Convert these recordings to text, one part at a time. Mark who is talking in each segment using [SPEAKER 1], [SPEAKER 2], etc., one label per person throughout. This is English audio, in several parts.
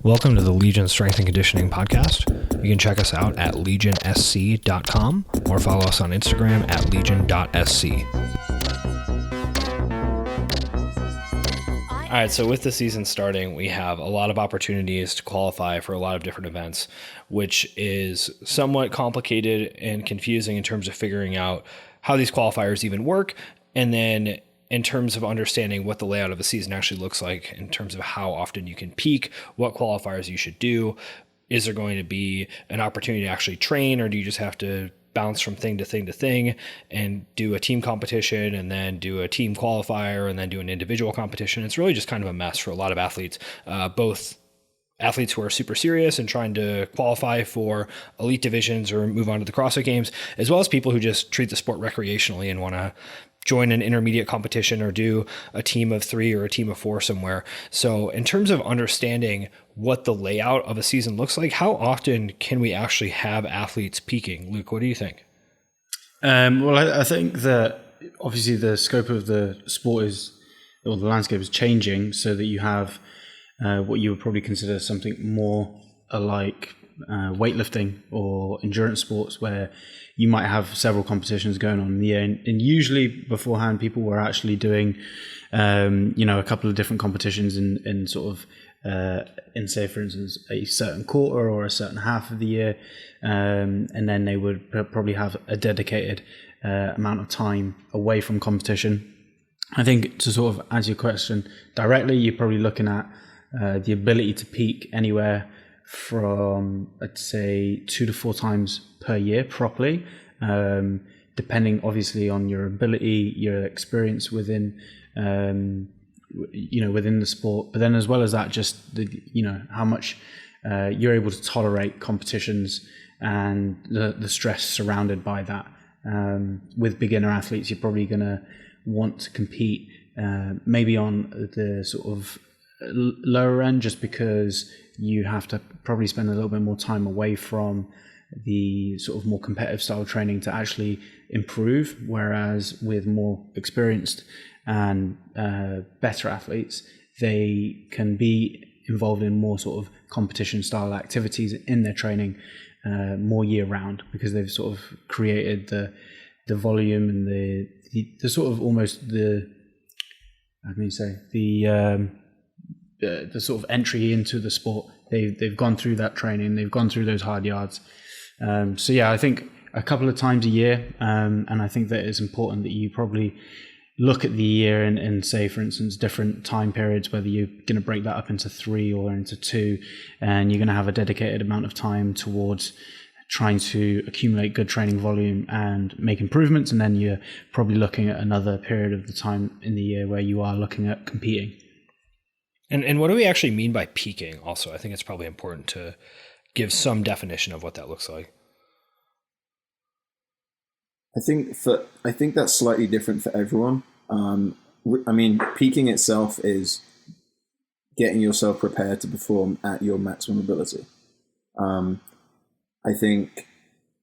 [SPEAKER 1] Welcome to the Legion Strength and Conditioning Podcast. You can check us out at legionsc.com or follow us on Instagram at legion.sc. All right, so with the season starting, we have a lot of opportunities to qualify for a lot of different events, which is somewhat complicated and confusing in terms of figuring out how these qualifiers even work, and then in terms of understanding what the layout of a season actually looks like, in terms of how often you can peak, what qualifiers you should do. Is there going to be an opportunity to actually train, or do you just have to bounce from thing to thing to thing and do a team competition and then do a team qualifier and then do an individual competition? It's really just kind of a mess for a lot of athletes, both athletes who are super serious and trying to qualify for elite divisions or move on to the CrossFit Games, as well as people who just treat the sport recreationally and want to join an intermediate competition or do a team of 3 or a team of 4 somewhere. So in terms of understanding what the layout of a season looks like, how often can we actually have athletes peaking? Luke, what do you think?
[SPEAKER 2] I think that obviously the scope of the sport the landscape is changing, so that you have what you would probably consider something more like weightlifting or endurance sports, where you might have several competitions going on in the year, and usually beforehand people were actually doing a couple of different competitions in sort of in, say, for instance, a certain quarter or a certain half of the year, and then they would probably have a dedicated amount of time away from competition. I think, to sort of answer your question directly, you're probably looking at the ability to peak anywhere from, I'd say, 2 to 4 times per year properly, depending obviously on your ability, your experience within within the sport, but then as well as that, just how much you're able to tolerate competitions and the stress surrounded by that. With beginner athletes, you're probably going to want to compete maybe on the sort of lower end, just because you have to probably spend a little bit more time away from the sort of more competitive style training to actually improve, whereas with more experienced and better athletes, they can be involved in more sort of competition style activities in their training more year round, because they've sort of created the volume and the sort of almost the sort of entry into the sport. They've gone through that training, they've gone through those hard yards. I think a couple of times a year, and I think that it's important that you probably look at the year and say, for instance, different time periods, whether you're going to break that up into 3 or into 2, and you're going to have a dedicated amount of time towards trying to accumulate good training volume and make improvements, and then you're probably looking at another period of the time in the year where you are looking at competing.
[SPEAKER 1] And what do we actually mean by peaking also? I think it's probably important to give some definition of what that looks like.
[SPEAKER 3] I think that's slightly different for everyone. Peaking itself is getting yourself prepared to perform at your maximum ability. I think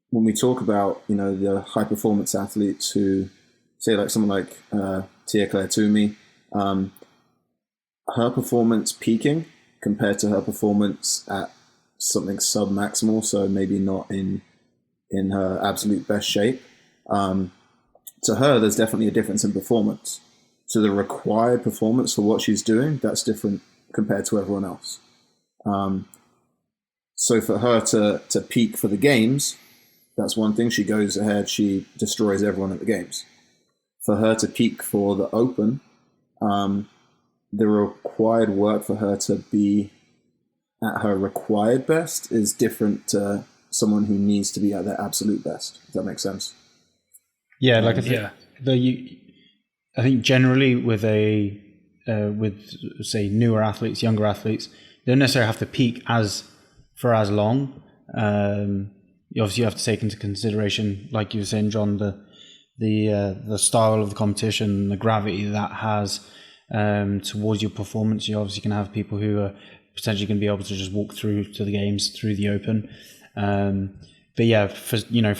[SPEAKER 3] when we talk about, the high performance athletes who, say, like someone like Tia-Clair Toomey, her performance peaking compared to her performance at something sub-maximal, so maybe not in her absolute best shape, to her, there's definitely a difference in performance. To the required performance for what she's doing, that's different compared to everyone else. So for her to peak for the games, that's one thing. She goes ahead, she destroys everyone at the games. For her to peak for the Open, the required work for her to be at her required best is different to someone who needs to be at their absolute best. Does that make sense?
[SPEAKER 2] Yeah, I think generally with say newer athletes, younger athletes, they don't necessarily have to peak for as long. You obviously have to take into consideration, like you were saying, John, the style of the competition, the gravity that has towards your performance. You're obviously going to have people who are potentially going to be able to just walk through to the games through the Open. But yeah, for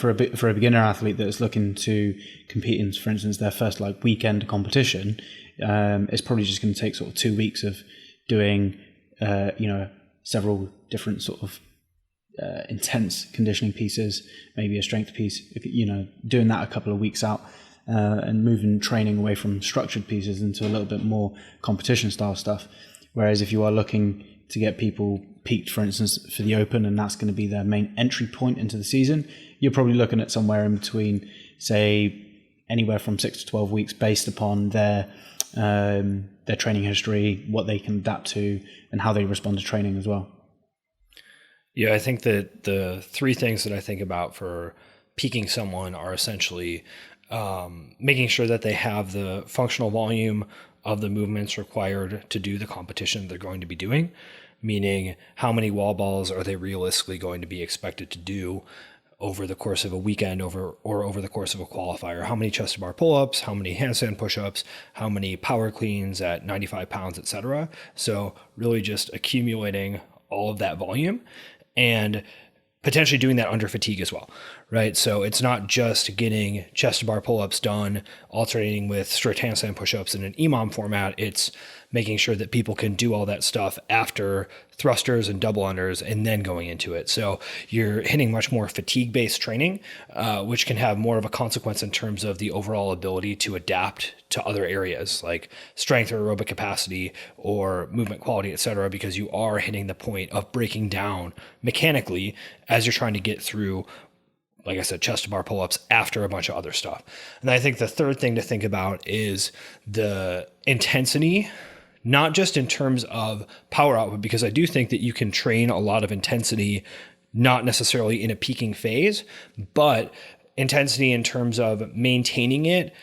[SPEAKER 2] a beginner athlete that's looking to compete in, for instance, their first weekend competition, it's probably just going to take sort of 2 weeks of doing several different sort of intense conditioning pieces, maybe a strength piece, doing that a couple of weeks out, and moving training away from structured pieces into a little bit more competition style stuff. Whereas if you are looking to get people peaked, for instance, for the Open, and that's going to be their main entry point into the season, you're probably looking at somewhere in between, say, anywhere from 6 to 12 weeks based upon their training history, what they can adapt to, and how they respond to training as well.
[SPEAKER 1] Yeah, I think that the three things that I think about for peaking someone are essentially making sure that they have the functional volume of the movements required to do the competition they're going to be doing, meaning how many wall balls are they realistically going to be expected to do over the course of a weekend or over the course of a qualifier. How many chest to bar pull-ups, how many handstand push-ups, how many power cleans at 95 pounds, etc. So really just accumulating all of that volume and potentially doing that under fatigue as well, right? So it's not just getting chest to bar pull-ups done, alternating with strict handstand push-ups in an EMOM format. It's making sure that people can do all that stuff after thrusters and double unders and then going into it. So you're hitting much more fatigue-based training, which can have more of a consequence in terms of the overall ability to adapt to other areas like strength or aerobic capacity or movement quality, et cetera, because you are hitting the point of breaking down mechanically as you're trying to get through, like I said, chest to bar pull-ups after a bunch of other stuff. And I think the third thing to think about is the intensity, not just in terms of power output, because I do think that you can train a lot of intensity, not necessarily in a peaking phase, but intensity in terms of maintaining it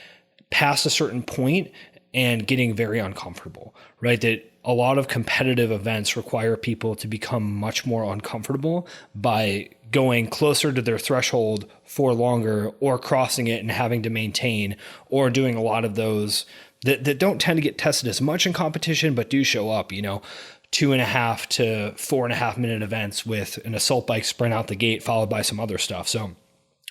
[SPEAKER 1] past a certain point and getting very uncomfortable, right? That a lot of competitive events require people to become much more uncomfortable by going closer to their threshold for longer or crossing it and having to maintain, or doing a lot of those that don't tend to get tested as much in competition, but do show up, 2.5 to 4.5 minute events with an assault bike sprint out the gate, followed by some other stuff. So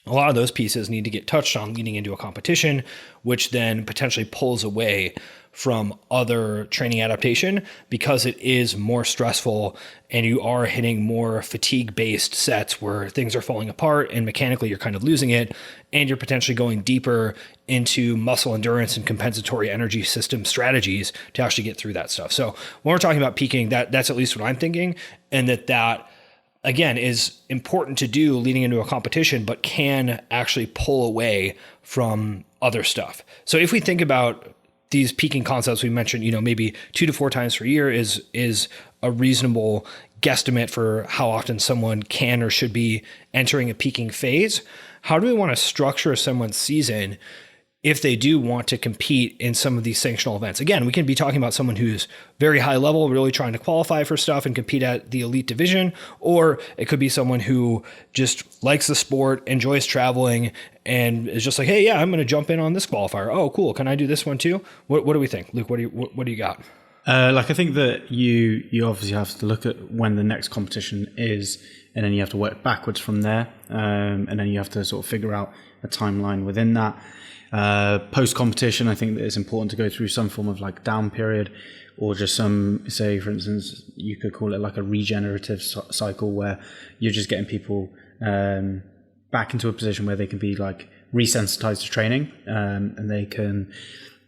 [SPEAKER 1] a lot of those pieces need to get touched on leading into a competition, which then potentially pulls away from other training adaptation because it is more stressful and you are hitting more fatigue-based sets where things are falling apart and mechanically you're kind of losing it, and you're potentially going deeper into muscle endurance and compensatory energy system strategies to actually get through that stuff. So when we're talking about peaking, that's at least what I'm thinking, and that again is important to do leading into a competition, but can actually pull away from other stuff. So if we think about these peaking concepts we mentioned, maybe 2 to 4 times per year is a reasonable guesstimate for how often someone can or should be entering a peaking phase. How do we want to structure someone's season if they do want to compete in some of these sanctional events? Again, we can be talking about someone who's very high level, really trying to qualify for stuff and compete at the elite division, or it could be someone who just likes the sport, enjoys traveling, and is just like, hey, yeah, I'm going to jump in on this qualifier. Oh, cool. Can I do this one too? What do we think, Luke? What do you got?
[SPEAKER 2] I think that you obviously have to look at when the next competition is, and then you have to work backwards from there, and then you have to sort of figure out a timeline within that. Post-competition, I think that it's important to go through some form of like down period, or just some, say, for instance, you could call it like a regenerative cycle where you're just getting people back into a position where they can be like resensitized to training, and they can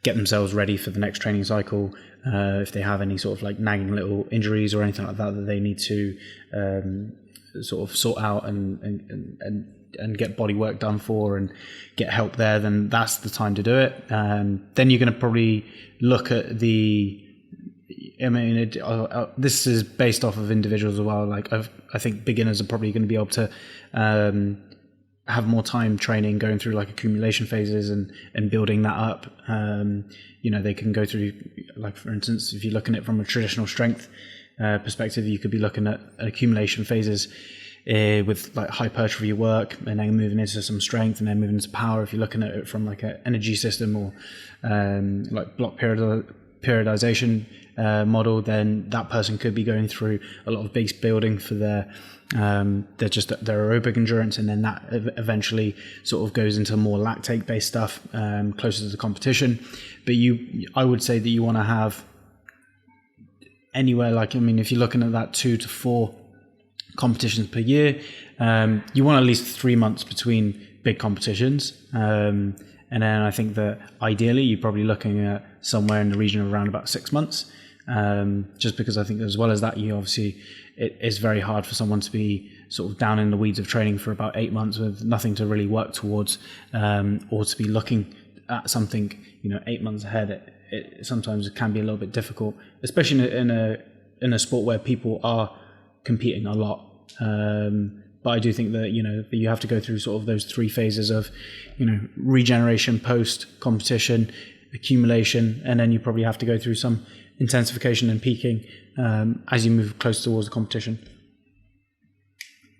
[SPEAKER 2] get themselves ready for the next training cycle. If they have any sort of like nagging little injuries or anything like that they need to sort of sort out and get body work done for and get help there, then that's the time to do it. Then you're going to probably look at this is based off of individuals as well. Like I think beginners are probably going to be able to have more time training, going through like accumulation phases and building that up. They can go through, like for instance, if you're looking at it from a traditional strength perspective, you could be looking at accumulation phases with like hypertrophy work, and then moving into some strength, and then moving into power. If you're looking at it from like an energy system or like block periodization model, then that person could be going through a lot of base building for their aerobic endurance, and then that eventually sort of goes into more lactate based stuff closer to the competition. But I would say that you want to have anywhere, like, I mean, if you're looking at that 2 to 4 competitions per year, you want at least 3 months between big competitions. And then I think that ideally you're probably looking at somewhere in the region of around about 6 months. Just because I think as well as that, it is very hard for someone to be sort of down in the weeds of training for about 8 months with nothing to really work towards, or to be looking at something, 8 months ahead. It sometimes can be a little bit difficult, especially in a sport where people are competing a lot. But I do think that, that you have to go through sort of those 3 phases of, regeneration, post competition, accumulation, and then you probably have to go through some intensification and peaking as you move close towards the competition.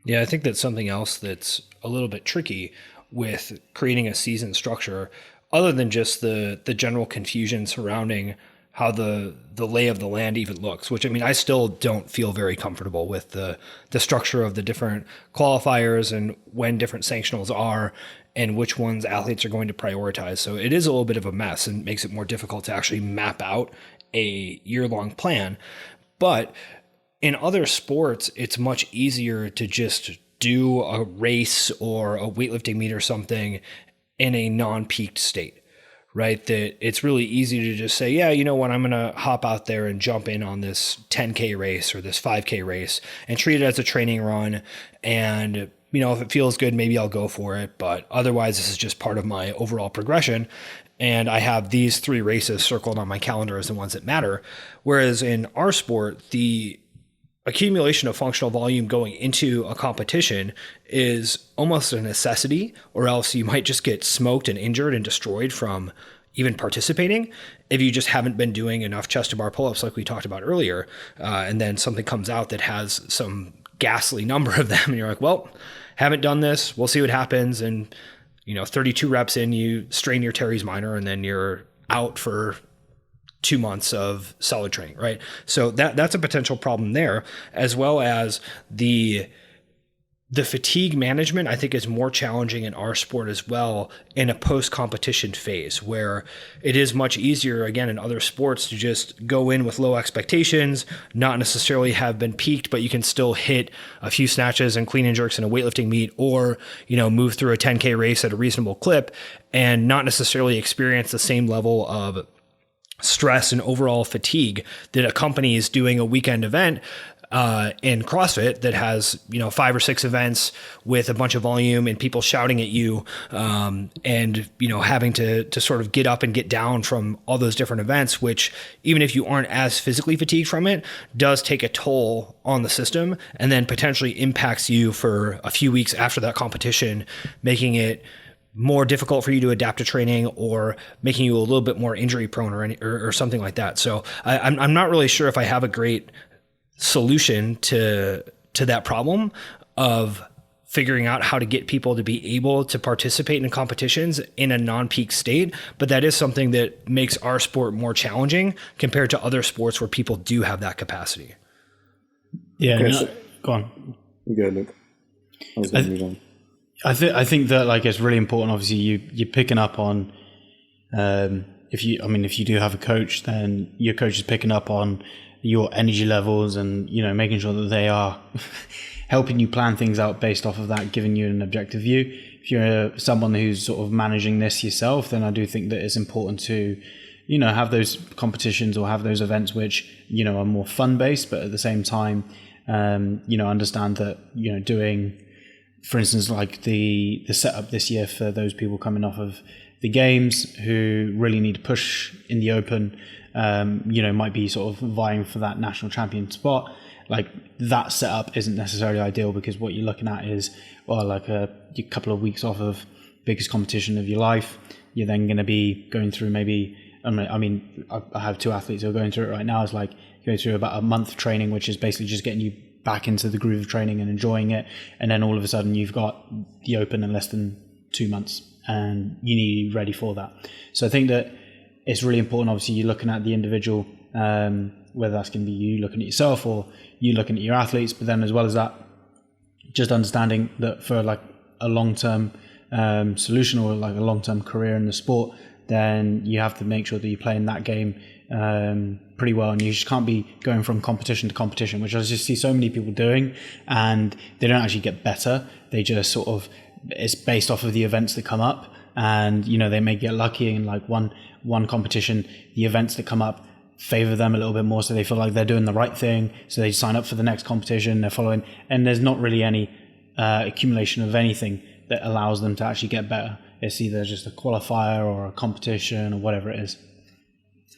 [SPEAKER 1] Yeah, I think that's something else that's a little bit tricky with creating a season structure, other than just the general confusion surrounding how the lay of the land even looks, which, I mean, I still don't feel very comfortable with the structure of the different qualifiers and when different sanctionals are and which ones athletes are going to prioritize. So it is a little bit of a mess and makes it more difficult to actually map out a year-long plan. But in other sports, it's much easier to just do a race or a weightlifting meet or something in a non-peaked state, right? That it's really easy to just say, yeah, you know what, I'm going to hop out there and jump in on this 10K race or this 5K race and treat it as a training run. And, if it feels good, maybe I'll go for it. But otherwise, this is just part of my overall progression. And I have these 3 races circled on my calendar as the ones that matter. Whereas in our sport, the accumulation of functional volume going into a competition is almost a necessity, or else you might just get smoked and injured and destroyed from even participating if you just haven't been doing enough chest to bar pull-ups like we talked about earlier. And then something comes out that has some ghastly number of them and you're like, well, haven't done this, we'll see what happens. And 32 reps in, you strain your teres minor and then you're out for 2 months of solid training, right? So that's a potential problem there, as well as the fatigue management. I think is more challenging in our sport as well in a post-competition phase, where it is much easier, again, in other sports to just go in with low expectations, not necessarily have been peaked, but you can still hit a few snatches and clean and jerks in a weightlifting meet, or, move through a 10K race at a reasonable clip and not necessarily experience the same level of stress and overall fatigue that accompanies doing a weekend event in CrossFit that has 5 or 6 events with a bunch of volume and people shouting at you, and having to sort of get up and get down from all those different events, which, even if you aren't as physically fatigued from it, does take a toll on the system and then potentially impacts you for a few weeks after that competition, making it more difficult for you to adapt to training or making you a little bit more injury prone or something like that. So I'm not really sure if I have a great solution to that problem of figuring out how to get people to be able to participate in competitions in a non-peak state. But that is something that makes our sport more challenging compared to other sports where people do have that capacity.
[SPEAKER 2] Yeah.
[SPEAKER 3] Okay,
[SPEAKER 2] Go on.
[SPEAKER 3] You go, Luke. I was going to move on.
[SPEAKER 2] I think that, like, it's really important. Obviously, you're picking up on, if you do have a coach, then your coach is picking up on your energy levels and, making sure that they are helping you plan things out based off of that, giving you an objective view. If you're someone who's sort of managing this yourself, then I do think that it's important to, have those competitions or have those events which, are more fun based, but at the same time, understand that, doing, for instance, like the setup this year for those people coming off of the games who really need to push in the open, might be sort of vying for that national champion spot. Like, that setup isn't necessarily ideal, because what you're looking at is, like a couple of weeks off of biggest competition of your life. You're then going to be going through maybe, I have 2 athletes who are going through it right now. It's like going through about a month training, which is basically just getting you back into the groove of training and enjoying it. And then all of a sudden you've got the open in less than 2 months and you need to be ready for that. So I think that it's really important. Obviously, you're looking at the individual, whether that's going to be you looking at yourself or you looking at your athletes, but then as well as that, just understanding that for like a long-term solution or like a long-term career in the sport, then you have to make sure that you're playing that game pretty well, and you just can't be going from competition to competition, which I just see so many people doing, and they don't actually get better. They just sort of, it's based off of the events that come up, and you know, they may get lucky in like one competition, the events that come up favor them a little bit more, so they feel like they're doing the right thing, so they sign up for the next competition, they're following, and there's not really any accumulation of anything that allows them to actually get better. It's either just a qualifier or a competition or whatever it is.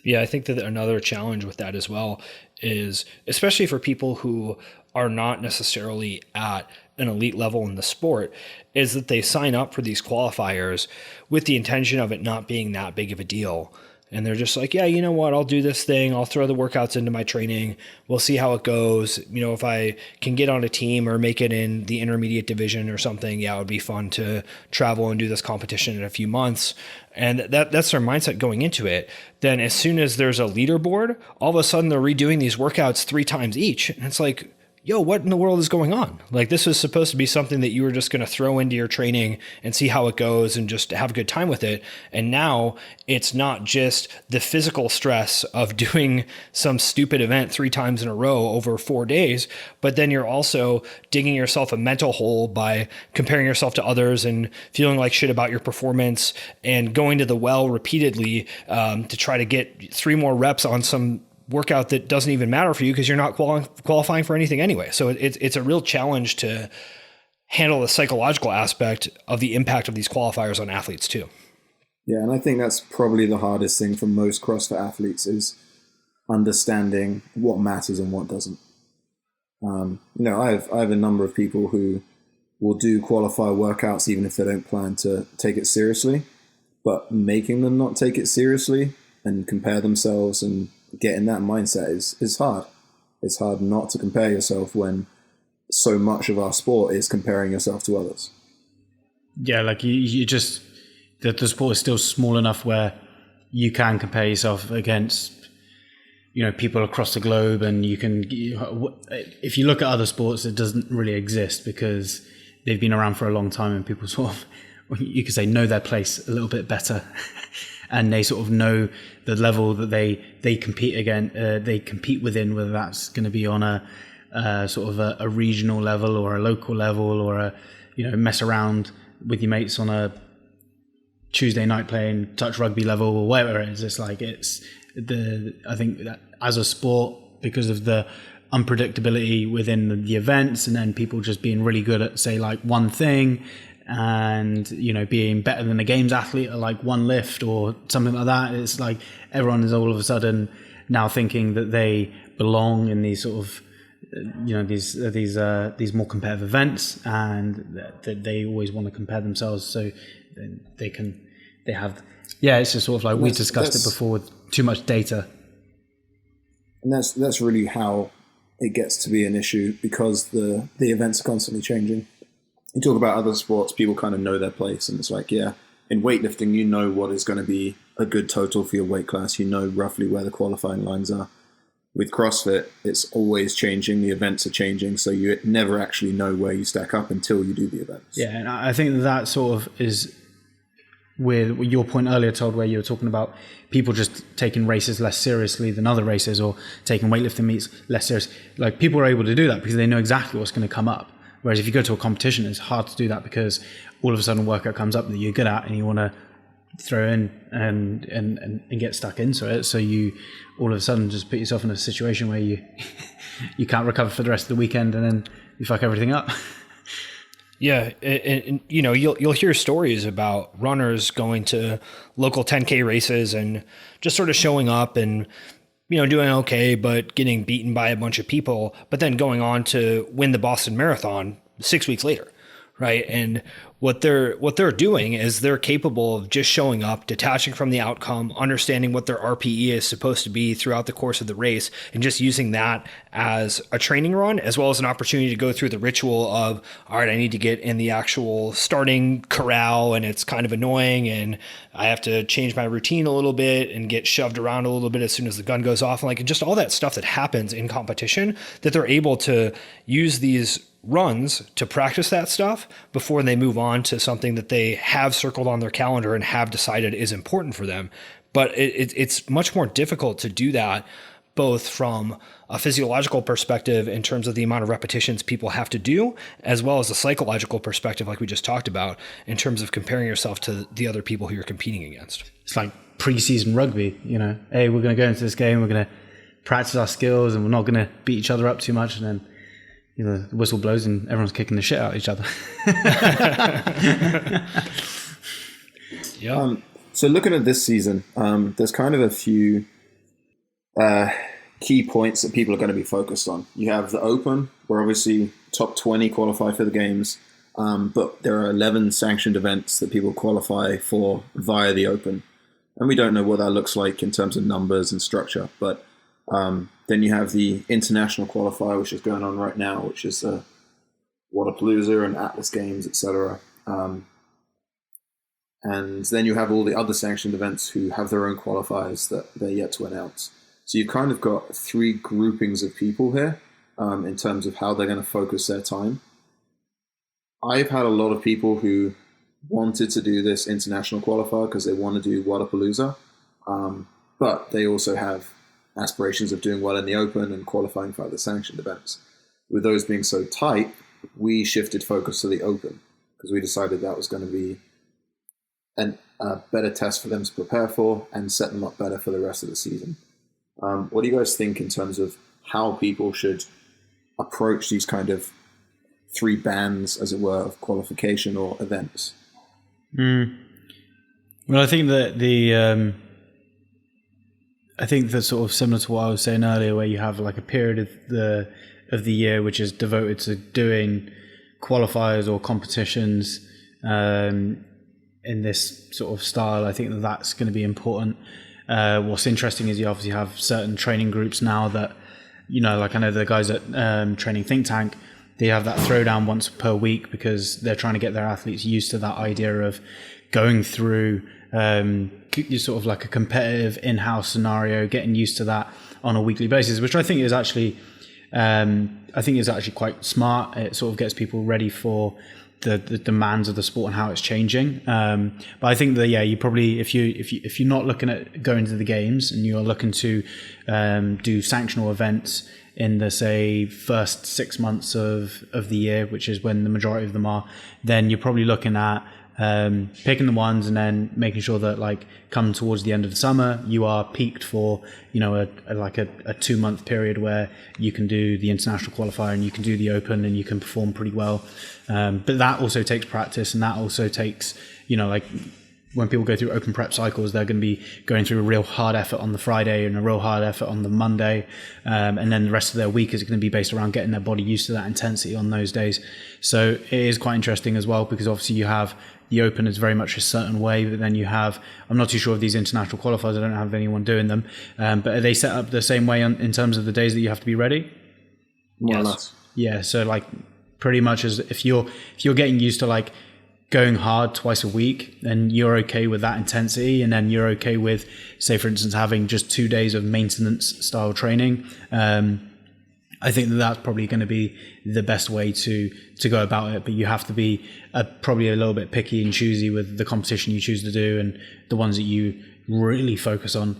[SPEAKER 1] Yeah, I think that another challenge with that as well is, especially for people who are not necessarily at an elite level in the sport, is that they sign up for these qualifiers with the intention of it not being that big of a deal. And they're just like, yeah, you know what, I'll do this thing. I'll throw the workouts into my training. We'll see how it goes. You know, if I can get on a team or make it in the intermediate division or something, yeah, it would be fun to travel and do this competition in a few months. And that's their mindset going into it. Then as soon as there's a leaderboard, all of a sudden they're redoing these workouts 3 times each. And it's like, yo, what in the world is going on? Like, this was supposed to be something that you were just going to throw into your training and see how it goes and just have a good time with it. And now it's not just the physical stress of doing some stupid event 3 times in a row over 4 days, but then you're also digging yourself a mental hole by comparing yourself to others and feeling like shit about your performance and going to the well repeatedly to try to get 3 more reps on some workout that doesn't even matter for you because you're not qualifying for anything anyway. So it's a real challenge to handle the psychological aspect of the impact of these qualifiers on athletes too.
[SPEAKER 3] Yeah, and I think that's probably the hardest thing for most CrossFit athletes is understanding what matters and what doesn't. You know, I have a number of people who will do qualifier workouts even if they don't plan to take it seriously, but making them not take it seriously and compare themselves and get in that mindset is hard. It's hard not to compare yourself when so much of our sport is comparing yourself to others.
[SPEAKER 2] Yeah, like you just, the sport is still small enough where you can compare yourself against, you know, people across the globe, and you can, if you look at other sports, it doesn't really exist because they've been around for a long time and people sort of, you could say, know their place a little bit better. And they sort of know the level that they compete again, they compete within, whether that's going to be on a sort of a regional level or a local level, or a, you know, mess around with your mates on a Tuesday night playing touch rugby level or whatever it is. It's like, I think that as a sport, because of the unpredictability within the events, and then people just being really good at, say, like one thing, and, you know, being better than a games athlete at like one lift or something like that. It's like everyone is all of a sudden now thinking that they belong in these sort of, you know, these more competitive events, and that they always want to compare themselves so they have, yeah, it's just sort of like we discussed it before with too much data.
[SPEAKER 3] And that's really how it gets to be an issue, because the events are constantly changing. You talk about other sports, people kind of know their place, and it's like, yeah, in weightlifting, you know what is going to be a good total for your weight class. You know roughly where the qualifying lines are. With CrossFit, it's always changing. The events are changing, so you never actually know where you stack up until you do the events.
[SPEAKER 2] Yeah, and I think that sort of is with your point earlier, Todd, where you were talking about people just taking races less seriously than other races, or taking weightlifting meets less serious. Like, people are able to do that because they know exactly what's going to come up. Whereas if you go to a competition, it's hard to do that because all of a sudden a workout comes up that you're good at and you want to throw in and get stuck into it. So you all of a sudden just put yourself in a situation where you can't recover for the rest of the weekend, and then you fuck everything up.
[SPEAKER 1] Yeah, and you know, you'll hear stories about runners going to local 10K races and just sort of showing up and, you know, doing okay, but getting beaten by a bunch of people, but then going on to win the Boston Marathon 6 weeks later, right? And what they're doing is they're capable of just showing up, detaching from the outcome, understanding what their RPE is supposed to be throughout the course of the race, and just using that as a training run, as well as an opportunity to go through the ritual of, all right, I need to get in the actual starting corral, and it's kind of annoying, and I have to change my routine a little bit and get shoved around a little bit as soon as the gun goes off, and like just all that stuff that happens in competition, that they're able to use these runs to practice that stuff before they move on to something that they have circled on their calendar and have decided is important for them. But it's much more difficult to do that, both from a physiological perspective in terms of the amount of repetitions people have to do, as well as a psychological perspective, like we just talked about, in terms of comparing yourself to the other people who you're competing against.
[SPEAKER 2] It's like pre-season rugby, you know, hey, we're going to go into this game, we're going to practice our skills and we're not going to beat each other up too much. And then, you know, the whistle blows and everyone's kicking the shit out of each other.
[SPEAKER 1] Yeah.
[SPEAKER 3] So looking at this season, there's kind of a few key points that people are going to be focused on. You have the Open, where obviously top 20 qualify for the games, but there are 11 sanctioned events that people qualify for via the Open. And we don't know what that looks like in terms of numbers and structure. But then you have the international qualifier, which is going on right now, which is Wodapalooza and Atlas Games, etc. And then you have all the other sanctioned events who have their own qualifiers that they're yet to announce. So you've kind of got three groupings of people here in terms of how they're going to focus their time. I've had a lot of people who wanted to do this international qualifier because they want to do Wodapalooza, but they also have aspirations of doing well in the Open and qualifying for other sanctioned events. With those being so tight, we shifted focus to the Open because we decided that was going to be a better test for them to prepare for and set them up better for the rest of the season. What do you guys think in terms of how people should approach these kind of three bands, as it were, of qualification or events?
[SPEAKER 2] Well, I think that sort of similar to what I was saying earlier, where you have like a period of the year which is devoted to doing qualifiers or competitions in this sort of style. I think that that's going to be important. What's interesting is you obviously have certain training groups now that, you know, like I know the guys at Training Think Tank, they have that throwdown once per week because they're trying to get their athletes used to that idea of going through sort of like a competitive in-house scenario, getting used to that on a weekly basis, which I think is actually quite smart. It sort of gets people ready for the demands of the sport and how it's changing. But I think that, yeah, you probably, if you're not looking at going to the games and you're looking to do sanctional events in the, say, first 6 months of the year, which is when the majority of them are, then you're probably looking at picking the ones and then making sure that, like, come towards the end of the summer, you are peaked for, you know, a 2 month period where you can do the international qualifier and you can do the Open and you can perform pretty well. But that also takes practice, and that also takes, you know, like when people go through Open prep cycles, they're going to be going through a real hard effort on the Friday and a real hard effort on the Monday. And then the rest of their week is going to be based around getting their body used to that intensity on those days. So it is quite interesting as well, because obviously you have the Open is very much a certain way, but then you have, I'm not too sure of these international qualifiers, I don't have anyone doing them, but are they set up the same way in terms of the days that you have to be ready?
[SPEAKER 3] More or less.
[SPEAKER 2] Yeah, so like pretty much as if you're getting used to like going hard twice a week, then you're okay with that intensity, and then you're okay with, say for instance, having just 2 days of maintenance style training. I think that that's probably going to be the best way to go about it, but you have to be probably a little bit picky and choosy with the competition you choose to do and the ones that you really focus on,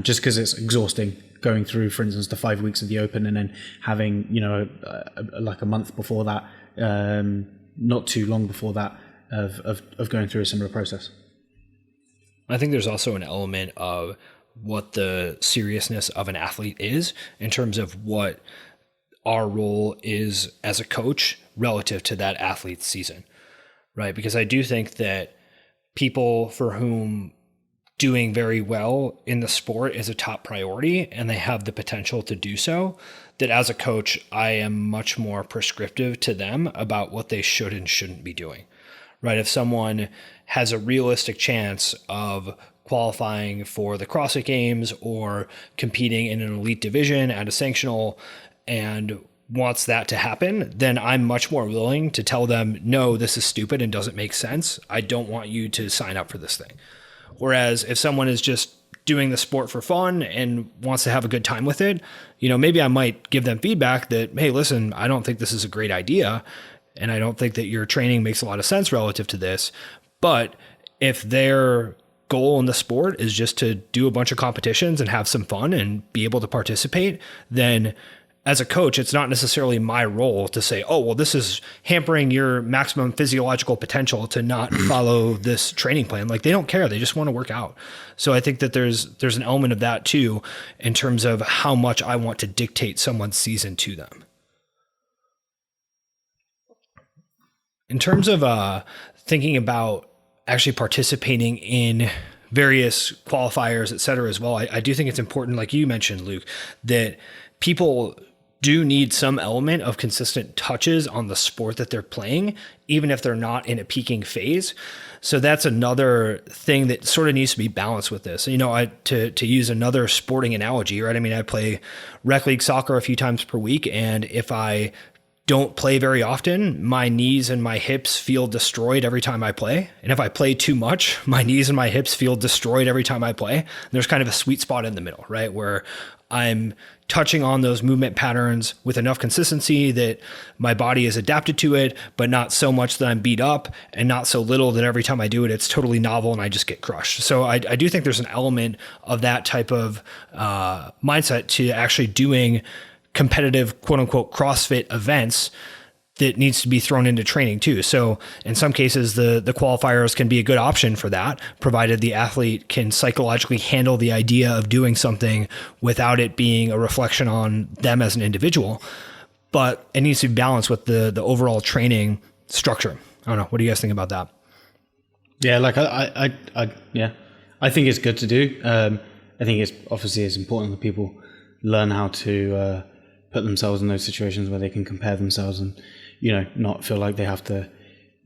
[SPEAKER 2] just because it's exhausting going through, for instance, the 5 weeks of the Open and then having, you know, like a month before that, not too long before that, of going through a similar process.
[SPEAKER 1] I think there's also an element of what the seriousness of an athlete is in terms of what our role is as a coach relative to that athlete's season, right? Because I do think that people for whom doing very well in the sport is a top priority and they have the potential to do so, that as a coach, I am much more prescriptive to them about what they should and shouldn't be doing, right? If someone has a realistic chance of qualifying for the CrossFit Games or competing in an elite division at a sanctional and wants that to happen, then I'm much more willing to tell them, no, this is stupid and doesn't make sense. I don't want you to sign up for this thing. Whereas if someone is just doing the sport for fun and wants to have a good time with it, you know, maybe I might give them feedback that, hey, listen, I don't think this is a great idea. And I don't think that your training makes a lot of sense relative to this. But if their goal in the sport is just to do a bunch of competitions and have some fun and be able to participate, then as a coach, it's not necessarily my role to say, oh, well, this is hampering your maximum physiological potential to not follow this training plan. Like, they don't care. They just want to work out. So I think that there's an element of that too, in terms of how much I want to dictate someone's season to them. In terms of thinking about actually participating in various qualifiers, et cetera, as well, I do think it's important, like you mentioned, Luke, that people do need some element of consistent touches on the sport that they're playing, even if they're not in a peaking phase. So that's another thing that sort of needs to be balanced with this. You know, to use another sporting analogy, right? I mean, I play rec league soccer a few times per week, and if I don't play very often, my knees and my hips feel destroyed every time I play. And if I play too much, my knees and my hips feel destroyed every time I play. And there's kind of a sweet spot in the middle, right? Where I'm touching on those movement patterns with enough consistency that my body is adapted to it, but not so much that I'm beat up, and not so little that every time I do it, it's totally novel and I just get crushed. So I do think there's an element of that type of mindset to actually doing competitive, quote unquote, CrossFit events that needs to be thrown into training too. So in some cases, the qualifiers can be a good option for that, provided the athlete can psychologically handle the idea of doing something without it being a reflection on them as an individual. But it needs to be balanced with the overall training structure. I don't know. What do you guys think about that?
[SPEAKER 2] Yeah, like I think it's good to do. I think it's important that people learn how to put themselves in those situations where they can compare themselves and, you know, not feel like they have to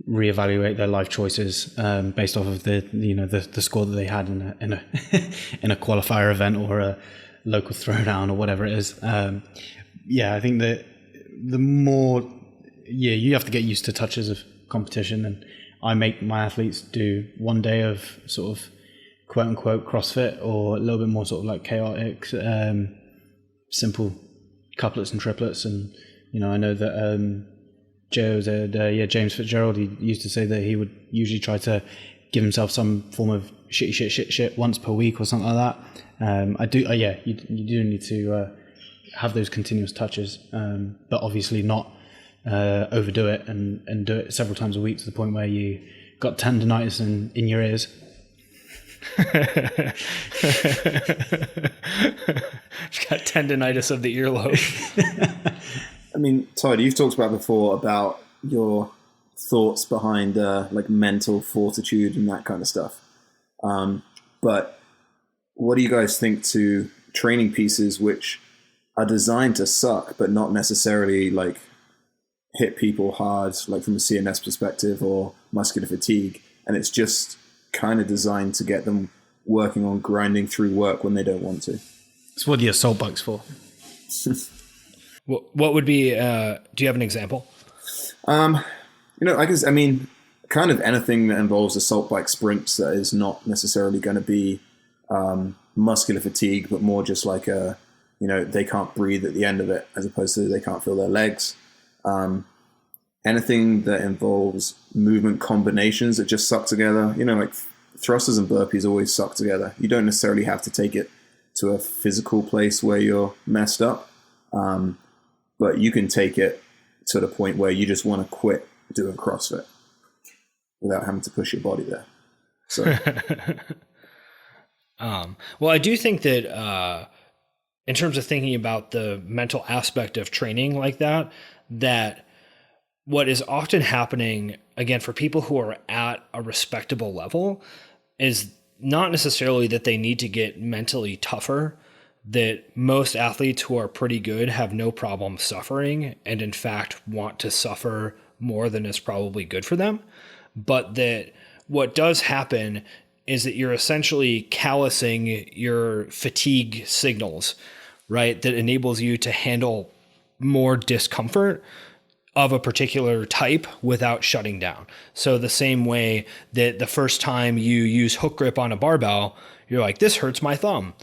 [SPEAKER 2] reevaluate their life choices based off of the score that they had in a in a qualifier event or a local throwdown or whatever it is. I think that the more you have to get used to touches of competition, and I make my athletes do one day of sort of quote unquote CrossFit, or a little bit more sort of like chaotic, simple couplets and triplets. And you know, I know that James Fitzgerald, he used to say that he would usually try to give himself some form of shit once per week or something like that. You do need to have those continuous touches, but obviously not overdo it and do it several times a week to the point where you got tendonitis in your ears.
[SPEAKER 1] She's got tendonitis of the earlobe.
[SPEAKER 3] I mean, Todd, you've talked about before about your thoughts behind like mental fortitude and that kind of stuff. But what do you guys think to training pieces which are designed to suck, but not necessarily like hit people hard, like from a CNS perspective or muscular fatigue, and it's just kind of designed to get them working on grinding through work when they don't want to?
[SPEAKER 2] It's what the assault bike's for.
[SPEAKER 1] What would be, do you have an example?
[SPEAKER 3] I mean, kind of anything that involves assault bike sprints that is not necessarily going to be muscular fatigue, but more just like they can't breathe at the end of it, as opposed to they can't feel their legs. Anything that involves movement combinations that just suck together, like thrusters and burpees always suck together. You don't necessarily have to take it to a physical place where you're messed up, but you can take it to the point where you just want to quit doing CrossFit without having to push your body there. So,
[SPEAKER 1] well, I do think that in terms of thinking about the mental aspect of training like that what is often happening, again, for people who are at a respectable level, is not necessarily that they need to get mentally tougher, that most athletes who are pretty good have no problem suffering and in fact want to suffer more than is probably good for them. But that what does happen is that you're essentially callousing your fatigue signals, right? That enables you to handle more discomfort of a particular type without shutting down. So the same way that the first time you use hook grip on a barbell, you're like, this hurts my thumb.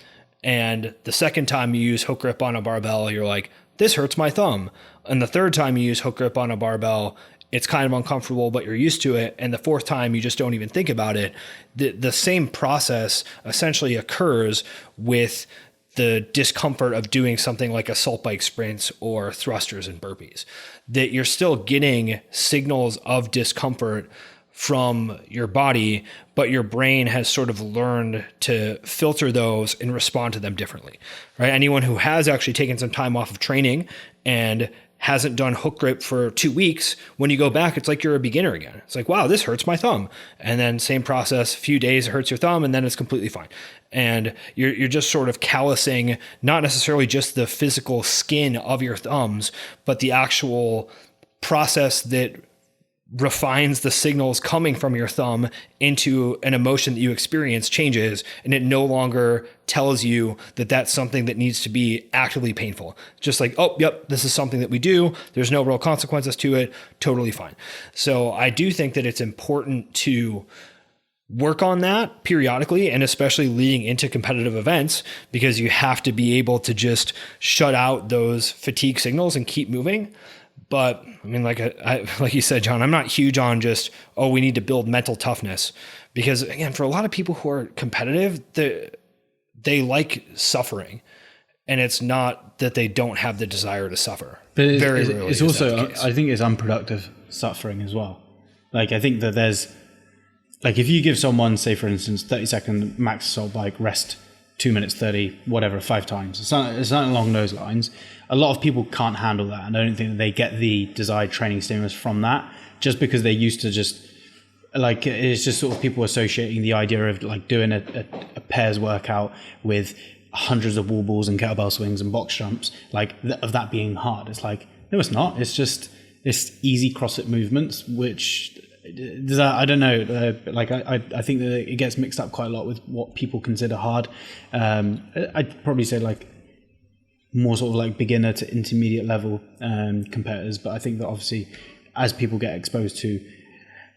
[SPEAKER 1] And the second time you use hook grip on a barbell, you're like, this hurts my thumb. And the third time you use hook grip on a barbell, it's kind of uncomfortable, but you're used to it. And the fourth time, you just don't even think about it. The same process essentially occurs with the discomfort of doing something like assault bike sprints or thrusters and burpees, that you're still getting signals of discomfort from your body, but your brain has sort of learned to filter those and respond to them differently, right? Anyone who has actually taken some time off of training and hasn't done hook grip for 2 weeks, when you go back, it's like you're a beginner again. It's like, wow, this hurts my thumb. And then same process, a few days, it hurts your thumb, and then it's completely fine. And you're just sort of callousing, not necessarily just the physical skin of your thumbs, but the actual process that refines the signals coming from your thumb into an emotion that you experience changes, and it no longer tells you that that's something that needs to be actively painful. Just like, oh, yep, this is something that we do. There's no real consequences to it. Totally fine. So I do think that it's important to work on that periodically, and especially leading into competitive events, because you have to be able to just shut out those fatigue signals and keep moving. But I mean, like you said, John, I'm not huge on just, oh, we need to build mental toughness, because again, for a lot of people who are competitive, they like suffering, and it's not that they don't have the desire to suffer.
[SPEAKER 2] But
[SPEAKER 1] it's
[SPEAKER 2] also, I think it's unproductive suffering as well. Like, I think that there's, like, if you give someone, say for instance, 30-second max assault bike, rest 2 minutes 30, whatever, 5 times. It's not along those lines. A lot of people can't handle that, and I don't think that they get the desired training stimulus from that, just because they're used to just, like, it's just sort of people associating the idea of like doing a pairs workout with hundreds of wall balls and kettlebell swings and box jumps, like of that being hard. It's like, no, it's not. It's just easy CrossFit movements, which I don't know. Like I think that it gets mixed up quite a lot with what people consider hard. I'd probably say like more sort of like beginner to intermediate level competitors. But I think that obviously as people get exposed to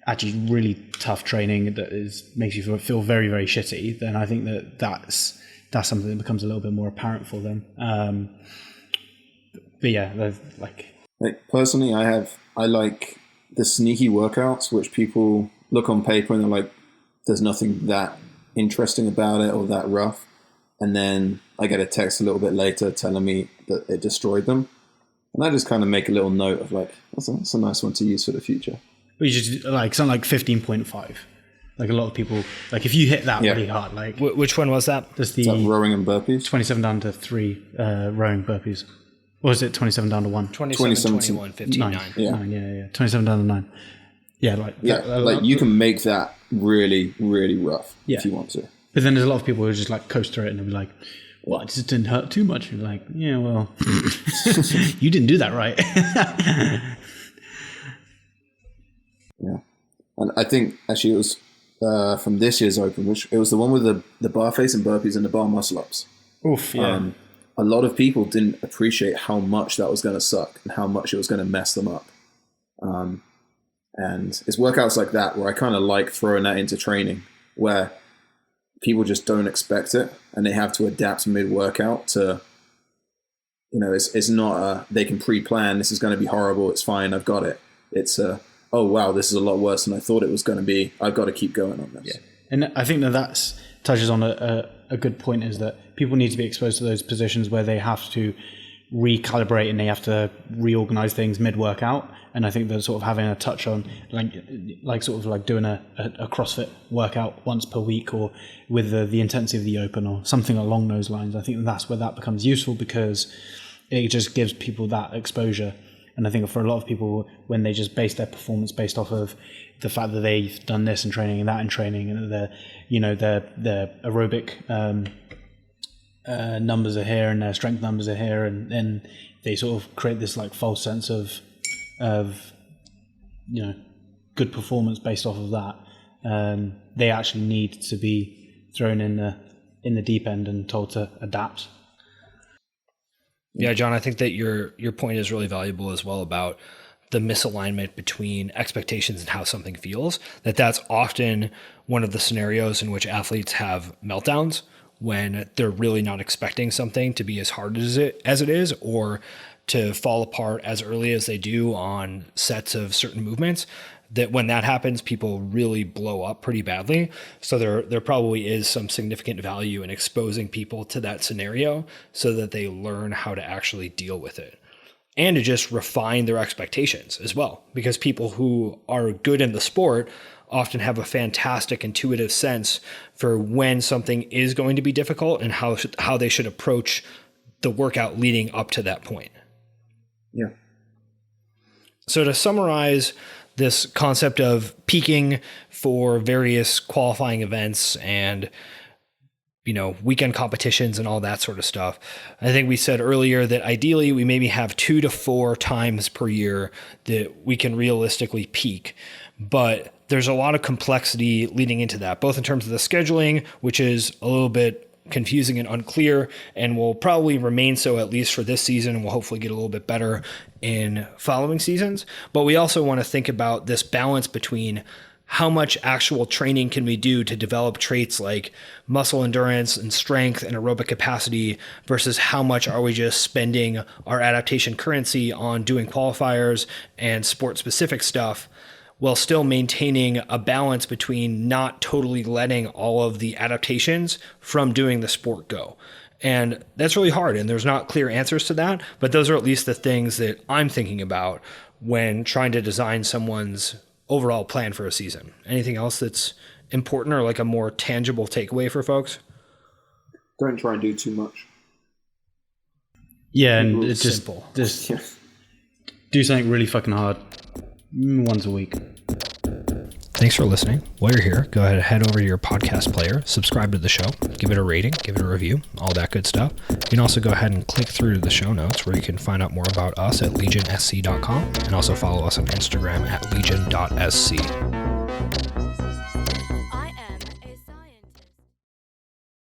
[SPEAKER 2] actually really tough training that makes you feel very, very shitty, then I think that's something that becomes a little bit more apparent for them. But yeah, like
[SPEAKER 3] personally, I like the sneaky workouts, which people look on paper and they're like, there's nothing that interesting about it or that rough. And then I get a text a little bit later telling me that it destroyed them. And I just kind of make a little note of like, that's a nice one to use for the future.
[SPEAKER 2] We just like something like 15.5. Like a lot of people, like if you hit that really hard, like
[SPEAKER 1] which one was that?
[SPEAKER 2] That's the
[SPEAKER 3] rowing and burpees.
[SPEAKER 2] 27 down to 3 rowing burpees. Or is it 27 down to 1?
[SPEAKER 1] 27, 21, 15, 9.
[SPEAKER 2] Yeah. 9, yeah. 27 down to 9. Yeah,
[SPEAKER 3] like you can make that really, really rough if you want to.
[SPEAKER 2] But then there's a lot of people who just like coast through it and be like, well, it just didn't hurt too much. And you're like, yeah, well, you didn't do that right.
[SPEAKER 3] Yeah. And I think actually it was from this year's Open, which it was the one with the bar face and burpees and the bar muscle ups.
[SPEAKER 2] Oof, yeah.
[SPEAKER 3] A lot of people didn't appreciate how much that was going to suck and how much it was going to mess them up. And it's workouts like that where I kind of like throwing that into training, where people just don't expect it and they have to adapt mid-workout to, it's not they can pre-plan, this is going to be horrible, it's fine, I've got it. It's oh wow, this is a lot worse than I thought it was going to be, I've got to keep going on this.
[SPEAKER 2] Yeah. And I think that touches on a good point, is that people need to be exposed to those positions where they have to recalibrate and they have to reorganize things mid-workout. And I think that sort of having a touch on like sort of like doing a CrossFit workout once per week, or with the intensity of the Open or something along those lines, I think that's where that becomes useful, because it just gives people that exposure. And I think for a lot of people, when they just base their performance based off of the fact that they've done this in training and that in training, and their aerobic numbers are here and their strength numbers are here, and then they sort of create this like false sense of good performance based off of that. They actually need to be thrown in the deep end and told to adapt.
[SPEAKER 1] Yeah, John, I think that your point is really valuable as well about the misalignment between expectations and how something feels. That's often one of the scenarios in which athletes have meltdowns, when they're really not expecting something to be as hard as it is, or to fall apart as early as they do on sets of certain movements, that when that happens, people really blow up pretty badly. So there probably is some significant value in exposing people to that scenario so that they learn how to actually deal with it, and to just refine their expectations as well. Because people who are good in the sport often have a fantastic intuitive sense for when something is going to be difficult and how they should approach the workout leading up to that point.
[SPEAKER 3] Yeah.
[SPEAKER 1] So to summarize this concept of peaking for various qualifying events and, weekend competitions and all that sort of stuff, I think we said earlier that ideally we maybe have 2 to 4 times per year that we can realistically peak. But there's a lot of complexity leading into that, both in terms of the scheduling, which is a little bit confusing and unclear, and will probably remain so at least for this season, and will hopefully get a little bit better in following seasons. But we also want to think about this balance between how much actual training can we do to develop traits like muscle endurance and strength and aerobic capacity versus how much are we just spending our adaptation currency on doing qualifiers and sport specific stuff, while still maintaining a balance between not totally letting all of the adaptations from doing the sport go. And that's really hard, and there's not clear answers to that, but those are at least the things that I'm thinking about when trying to design someone's overall plan for a season. Anything else that's important or like a more tangible takeaway for folks?
[SPEAKER 3] Don't try and do too much.
[SPEAKER 2] Yeah, and it's
[SPEAKER 1] Simple.
[SPEAKER 2] just do something really fucking hard once a week.
[SPEAKER 1] Thanks for listening. While you're here, go ahead and head over to your podcast player, subscribe to the show, give it a rating, give it a review, all that good stuff. You can also go ahead and click through to the show notes where you can find out more about us at legionsc.com, and also follow us on Instagram at legion.sc.